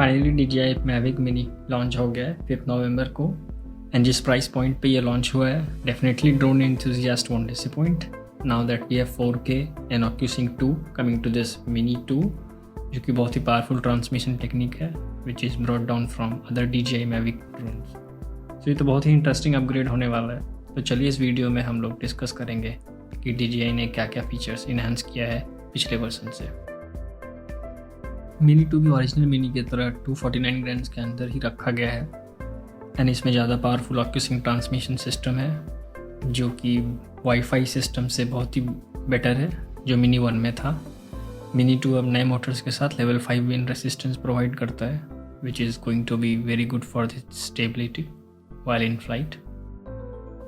Finally DJI Mavic Mini launch हो गया है 5 नवंबर को एंड जिस प्राइस पॉइंट पे ये लॉन्च हुआ है definitely drone enthusiast won't disappoint now that we have 4K and OcuSync 2 coming to this Mini 2 जो कि बहुत ही पावरफुल ट्रांसमिशन टेक्निक है which is brought down from other DJI Mavic drones. तो ये तो बहुत ही इंटरेस्टिंग अपग्रेड होने वाला है। तो चलिए इस वीडियो में हम लोग डिस्कस करेंगे कि DJI ने क्या क्या फीचर्स इन्हांस किया है पिछले वर्जन से। Mini 2 भी ओरिजिनल मिनी की तरह 249 ग्राम्स के अंदर ही रखा गया है एंड इसमें ज़्यादा पावरफुल OcuSync ट्रांसमिशन सिस्टम है जो कि वाईफाई सिस्टम से बहुत ही बेटर है जो Mini 1 में था। Mini 2 अब नए मोटर्स के साथ लेवल 5 विंड रेसिस्टेंस प्रोवाइड करता है which is going to be very good for this stability while in flight.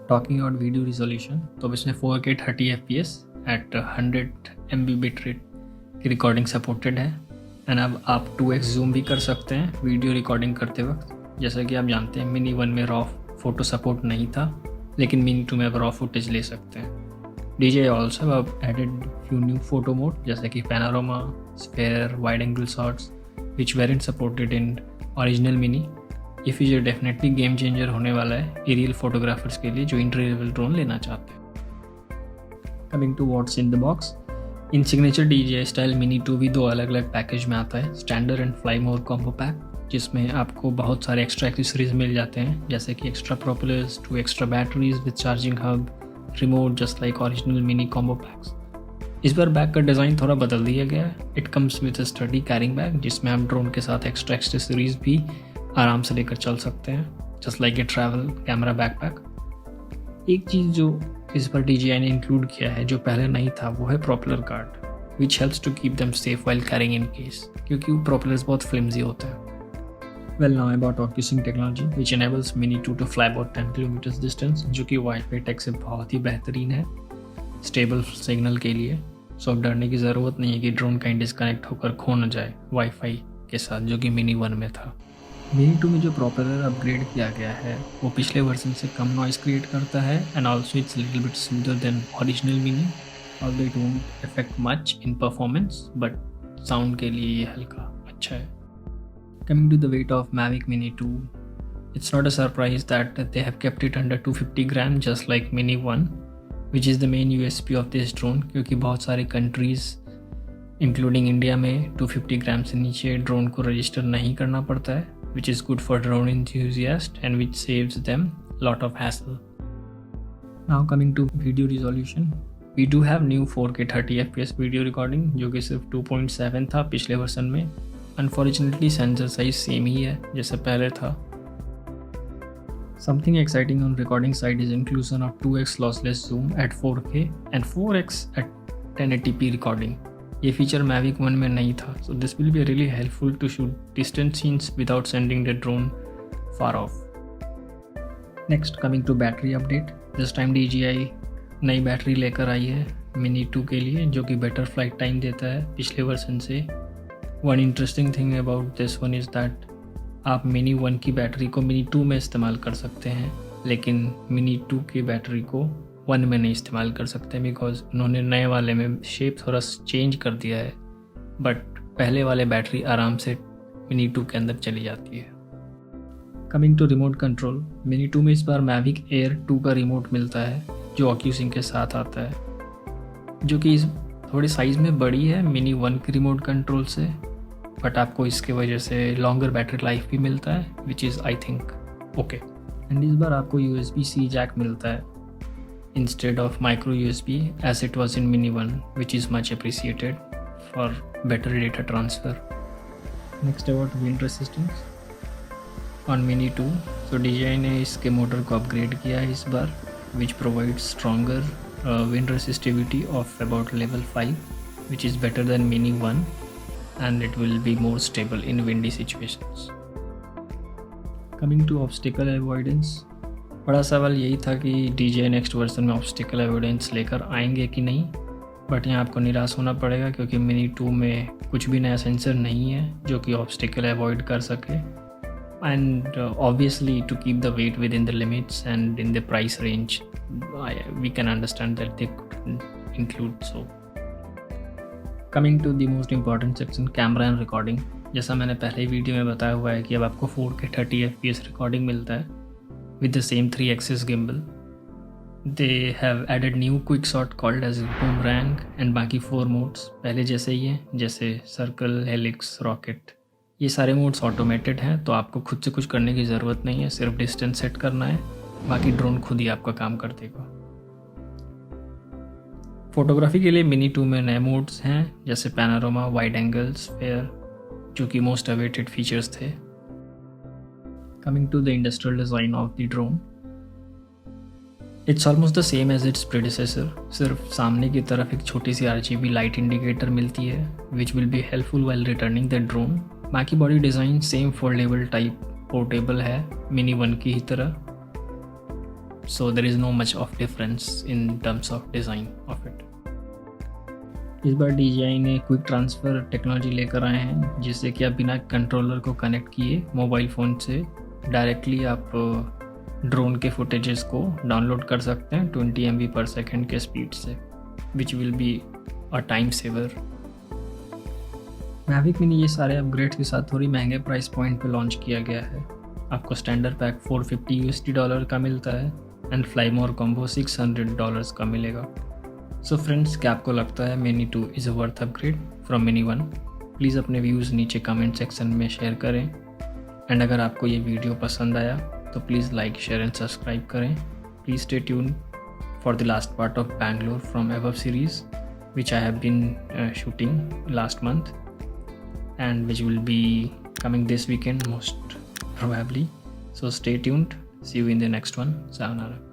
Talking about video resolution तो अब इसमें 4K 30 FPS at 100 MB bit rate की रिकॉर्डिंग सपोर्टेड है एंड अब आप 2x जूम भी कर सकते हैं वीडियो रिकॉर्डिंग करते वक्त। जैसा कि आप जानते हैं Mini 1 में रॉ फोटो सपोर्ट नहीं था लेकिन Mini 2 में अब रॉ फुटेज ले सकते हैं। DJI ऑल्सो अब added few new photo mode जैसे कि panorama, sphere, wide angle shots which weren't supported in original Mini। ये फीचर डेफिनेटली गेम चेंजर होने वाला है एरियल फोटोग्राफर्स के लिए जो इंट्री लेवल ड्रोन लेना चाहते हैं। Coming to what's in the box, in signature DJI style Mini 2 भी दो अलग अलग पैकेज में आता है, standard and fly more combo pack जिसमें आपको बहुत सारे एक्स्ट्रा एक्सेसरीज मिल जाते हैं जैसे कि extra propellers, 2 extra batteries with charging hub, remote just like original Mini combo PACS. इस बार बैग का डिज़ाइन थोड़ा बदल दिया गया है। It comes with a study carrying bag जिसमें आप ड्रोन के साथ एक्स्ट्रा एक्सेसरीज भी आराम से लेकर चल सकते हैं just like a travel camera backpack. एक चीज़ जो इस बार DJI ने इंक्लूड किया है जो पहले नहीं था वो है propeller guard which helps to keep them safe while carrying in case, क्योंकि वो प्रोपेलर्स बहुत फ्लिम्जी होते हैं। Well now about OcuSync technology which enables Mini 2 to fly about 10 kilometres distance जो कि वाईफाई टेक से बहुत ही बेहतरीन है स्टेबल सिग्नल के लिए। सो अब डरने की ज़रूरत नहीं है कि ड्रोन कहीं डिस्कनेक्ट होकर खो न जाए वाईफाई के साथ जो कि Mini 1 में था। Mini 2 में जो प्रोपेलर अपग्रेड किया गया है वो पिछले वर्जन से कम नॉइस क्रिएट करता है and also it's little bit smoother than original Mini, although it won't affect much in performance but sound के लिए ये हल्का अच्छा है। Coming to the weight of Mavic Mini 2, it's not a surprise that they have kept it under 250 grams just like Mini 1, which is the main USP of this drone क्योंकि बहुत सारे countries including India में 250 ग्राम से नीचे drone को register नहीं करना पड़ता है which is good for drone enthusiasts and which saves them lot of hassle. Now coming to video resolution, we do have new 4K 30 FPS video recording जो कि सिर्फ 2.7 था पिछले वर्जन में। अनफॉर्चुनेटली सेंसर साइज सेम ही है जैसे पहले था। Something exciting on recording side is inclusion of 2x lossless zoom at 4K and 4x at 1080p recording. ये फीचर Mavic 1 में नहीं था, so this will be really helpful to shoot distant scenes without sending the drone far off. Next coming to battery update, this time DJI नई battery लेकर आई है Mini 2 के लिए जो कि बेटर फ्लाइट टाइम देता है पिछले वर्जन से। One interesting thing about this one is that आप Mini 1 की बैटरी को Mini 2 में इस्तेमाल कर सकते हैं लेकिन Mini 2 की बैटरी को 1 में नहीं इस्तेमाल कर सकते बिकॉज उन्होंने नए वाले में शेप थोड़ा चेंज कर दिया है बट पहले वाले बैटरी आराम से Mini 2 के अंदर चली जाती है। Coming to remote control, Mini 2 में इस बार Mavic Air 2 का रिमोट मिलता है जो OcuSync के साथ आता है जो कि थोड़ी साइज़ में बड़ी है Mini 1 के रिमोट कंट्रोल से बट आपको इसके वजह से लॉन्गर बैटरी लाइफ भी मिलता है which is I think okay. And इस बार आपको USB-C जैक मिलता है instead of micro USB as it was in Mini 1 which is much appreciated for better data transfer. Next about wind resistance on Mini 2, तो DJI ने इसके motor को upgrade किया है इस बार which provides stronger wind resistivity of about level 5 which is better than Mini 1 and it will be more stable in windy situations. Coming to obstacle avoidance, बड़ा सवाल यही था कि DJI नेक्स्ट वर्जन में obstacle avoidance लेकर आएंगे कि नहीं बट यहाँ आपको निराश होना पड़ेगा क्योंकि Mini 2 में कुछ भी नया सेंसर नहीं है जो कि obstacle avoid कर सके and obviously to keep the weight within the limits and in the price range we can understand that they could include so. Coming to the most important section, camera and recording, जैसा मैंने पहले ही video में बताया हुआ है कि अब आपको 4K 30 FPS रिकॉर्डिंग मिलता है with the same 3 axis gimbal. They have added new quick shot called as boomerang and बाकी 4 मोड्स पहले जैसे ही हैं, जैसे सर्कल, हेलिक्स, रॉकेट। ये सारे मोड्स ऑटोमेटेड हैं, तो आपको खुद से कुछ करने की ज़रूरत नहीं है, सिर्फ डिस्टेंस सेट करना है, बाकी ड्रोन खुद ही आपका काम कर देगा। फोटोग्राफी के लिए मिनी 2 में नए मोड्स हैं, जैसे पैनोरामा, वाइड एंगल, स्फेयर, जो कि मोस्ट अवेटेड फीचर्स थे। Coming to the industrial design of the drone, it's almost the same as its predecessor, सिर्फ सामने की तरफ एक छोटी सी RGB लाइट इंडिकेटर मिलती है which will be helpful while returning the drone. बाकी body design same foldable type portable है, मिनी 1 की ही तरह। So there is no much of difference in terms of design of it. इस बार DJI ने क्विक ट्रांसफ़र टेक्नोलॉजी लेकर आए हैं, जिससे कि आप बिना कंट्रोलर को कनेक्ट किए मोबाइल फ़ोन से डायरेक्टली आप ड्रोन के फुटेजेस को डाउनलोड कर सकते हैं 20 MB/s के स्पीड से, which will be a time saver. Mavic Mini ये सारे अपग्रेड्स के साथ थोड़ी महंगे प्राइस पॉइंट पे लॉन्च किया गया है। आपको स्टैंडर्ड पैक $450 का मिलता है एंड फ्लाई मोर कॉम्बो $600 का मिलेगा। सो फ्रेंड्स, क्या आपको लगता है mini 2 is a worth upgrade from mini 1? Please अपने व्यूज़ नीचे कमेंट सेक्शन में शेयर करें। एंड अगर आपको ये वीडियो पसंद आया तो please like, share and subscribe करें। Please stay tune for the last part of Bangalore from above series which I have been shooting last month and which will be coming this weekend most probably. So stay tuned. See you in the next one. Sayonara.